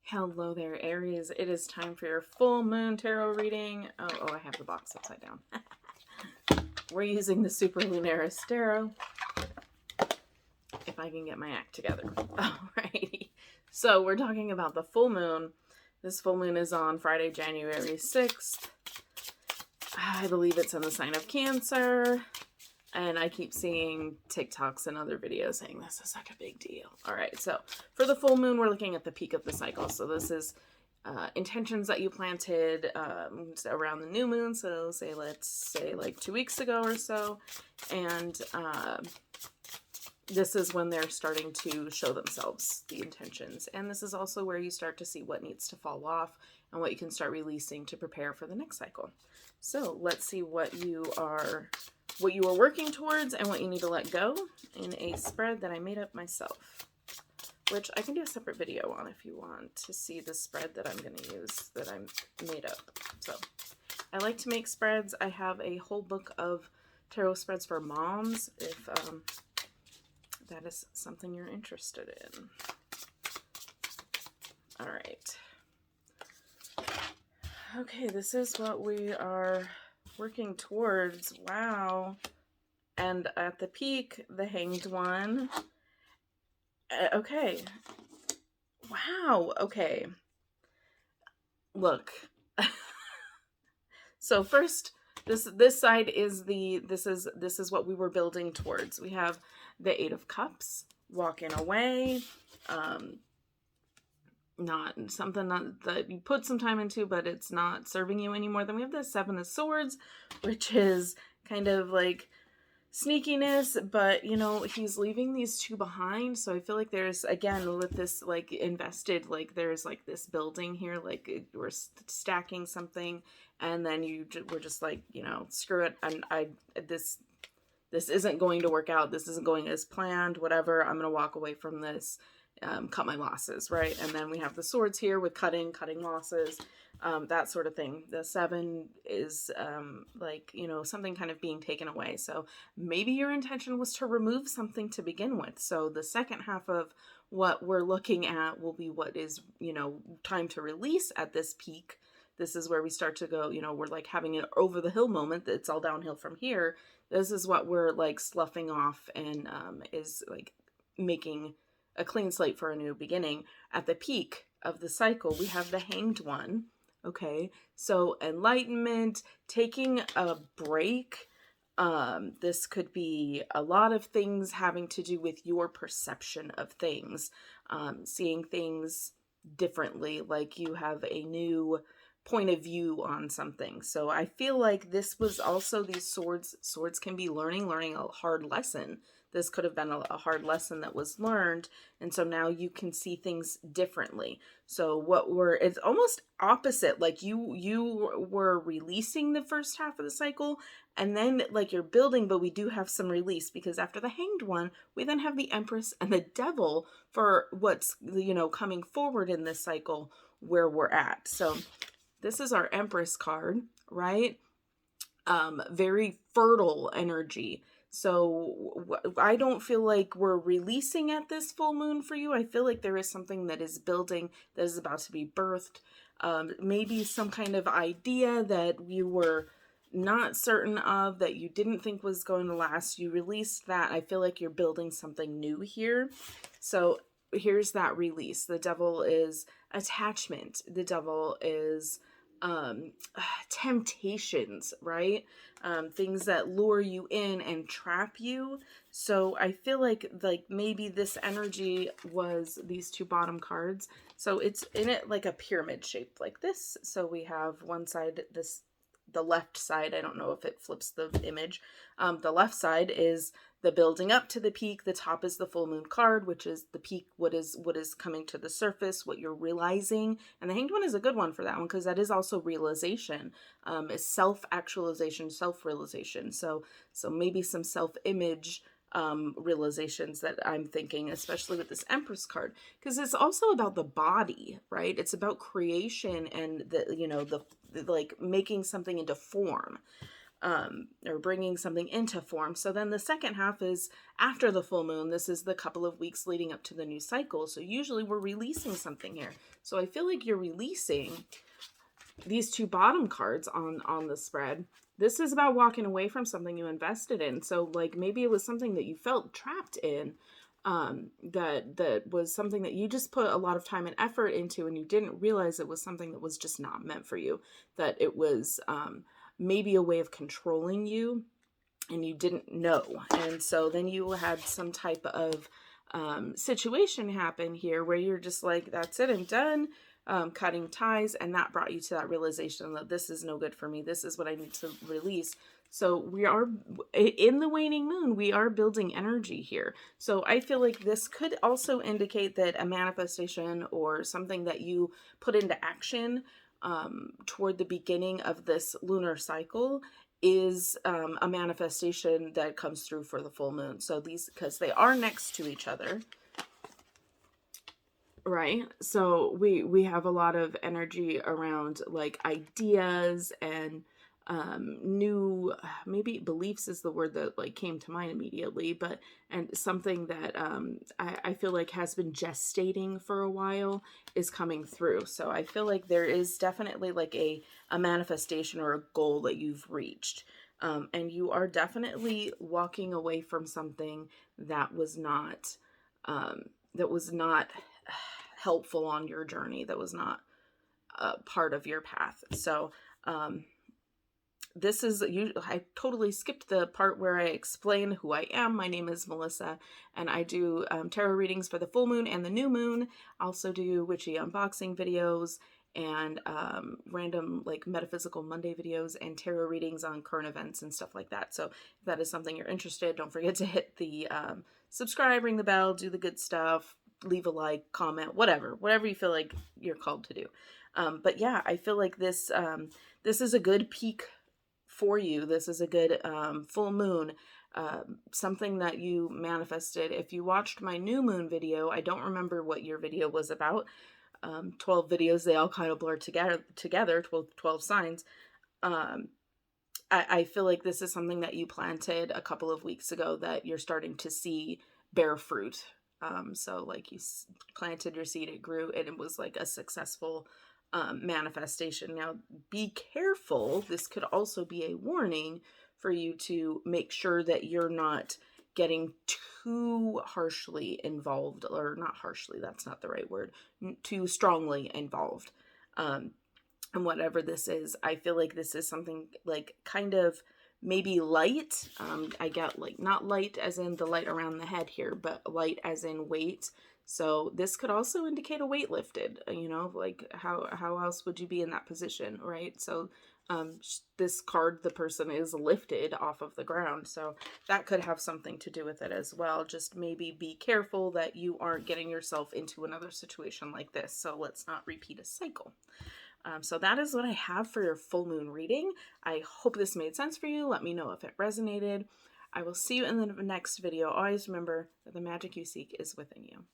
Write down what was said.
Hello there, Aries. It is time for your full moon tarot reading. Oh, I have the box upside down. We're using the Super Lunaris Tarot. If I can get my act together. Alrighty. So we're talking about the full moon. This full moon is on Friday, January 6th. I believe it's in the sign of Cancer. And I keep seeing TikToks and other videos saying this is such a big deal. All right, so for the full moon, we're looking at the peak of the cycle. So this is intentions that you planted around the new moon. So let's say like 2 weeks ago or so. And this is when they're starting to show themselves, the intentions. And this is also where you start to see what needs to fall off and what you can start releasing to prepare for the next cycle. So let's see what you are working towards and what you need to let go in a spread that I made up myself, which I can do a separate video on if you want to see the spread that I'm going to use that I made up. So I like to make spreads. I have a whole book of tarot spreads for moms if that is something you're interested in. All right. Okay, this is what we are working towards. Wow. And at the peak, the Hanged One. Okay. Wow. Okay. Look. So first, this side is this is what we were building towards. We have the Eight of Cups, walking away, not something that you put some time into, but it's not serving you anymore. Then we have the Seven of Swords, which is kind of like sneakiness, but you know, he's leaving these two behind. So I feel like there's, again, with this like invested, like there's like this building here, like we're stacking something, and then we're just like, you know, screw it, and this isn't going to work out, this isn't going as planned, whatever, I'm gonna walk away from this, cut my losses, right? And then we have the swords here with cutting losses, that sort of thing. The Seven is like, you know, something kind of being taken away. So maybe your intention was to remove something to begin with. So the second half of what we're looking at will be what is, you know, time to release at this peak. This is where we start to go, you know, we're like having an over the hill moment. It's all downhill from here. This is what we're like sloughing off and is like making a clean slate for a new beginning. At the peak of the cycle, we have the Hanged One. Okay, so enlightenment, taking a break. This could be a lot of things having to do with your perception of things, seeing things differently, like you have a new point of view on something. So I feel like this was also these swords can be learning a hard lesson. This could have been a hard lesson that was learned, and so now you can see things differently. So it's almost opposite, like you were releasing the first half of the cycle, and then like you're building, but we do have some release, because after the Hanged One, we then have the Empress and the Devil for what's, you know, coming forward in this cycle where we're at. So this is our Empress card, right? Very fertile energy. So I don't feel like we're releasing at this full moon for you. I feel like there is something that is building, that is about to be birthed. Maybe some kind of idea that you were not certain of, that you didn't think was going to last. You released that. I feel like you're building something new here. So here's that release. The Devil is attachment. The Devil is temptations, right? Things that lure you in and trap you. So I feel like maybe this energy was these two bottom cards. So it's in it like a pyramid shape like this. So we have one side, the left side, I don't know if it flips the image. The left side is the building up to the peak. The top is the full moon card, which is the peak, what is coming to the surface, what you're realizing. And the Hanged One is a good one for that one, because that is also realization, is self-actualization, self-realization. So maybe some self-image realizations that I'm thinking, especially with this Empress card, because it's also about the body, right? It's about creation and the, you know, the like making something into form. or bringing something into form. So then the second half is after the full moon. This is the couple of weeks leading up to the new cycle. So usually we're releasing something here. So I feel like you're releasing these two bottom cards on the spread. This is about walking away from something you invested in. So like maybe it was something that you felt trapped in, that was something that you just put a lot of time and effort into, and you didn't realize it was something that was just not meant for you, that it was maybe a way of controlling you and you didn't know. And so then you had some type of situation happen here where you're just like, that's it, I'm done. Cutting ties, and that brought you to that realization that this is no good for me. This is what I need to release. So we are in the waning moon, we are building energy here. So I feel like this could also indicate that a manifestation or something that you put into action toward the beginning of this lunar cycle is a manifestation that comes through for the full moon. So these, because they are next to each other, right? So we have a lot of energy around like ideas and new, maybe beliefs is the word that like came to mind immediately, but and something that I feel like has been gestating for a while is coming through. So I feel like there is definitely like a manifestation or a goal that you've reached. And you are definitely walking away from something that was not helpful on your journey, that was not part of your path. So this is I totally skipped the part where I explain who I am. My name is Melissa, and I do tarot readings for the full moon and the new moon. I also do witchy unboxing videos and random like metaphysical Monday videos and tarot readings on current events and stuff like that. So if that is something you're interested, don't forget to hit the subscribe, ring the bell, do the good stuff, leave a like, comment, whatever you feel like you're called to do. But yeah, I feel like this is a good peak for you. This is a good full moon, something that you manifested. If you watched my new moon video, I don't remember what your video was about. 12 videos, they all kind of blur together 12 signs. I feel like this is something that you planted a couple of weeks ago that you're starting to see bear fruit. So like you planted your seed, it grew, and it was like a successful manifestation. Now be careful. This could also be a warning for you to make sure that you're not getting too harshly involved, or not harshly, that's not the right word, too strongly involved. And whatever this is, I feel like this is something like kind of maybe light. I get like not light as in the light around the head here, but light as in weight. So this could also indicate a weight lifted, like how else would you be in that position, right? So this card, the person is lifted off of the ground. So that could have something to do with it as well. Just maybe be careful that you aren't getting yourself into another situation like this. So let's not repeat a cycle. So that is what I have for your full moon reading. I hope this made sense for you. Let me know if it resonated. I will see you in the next video. Always remember that the magic you seek is within you.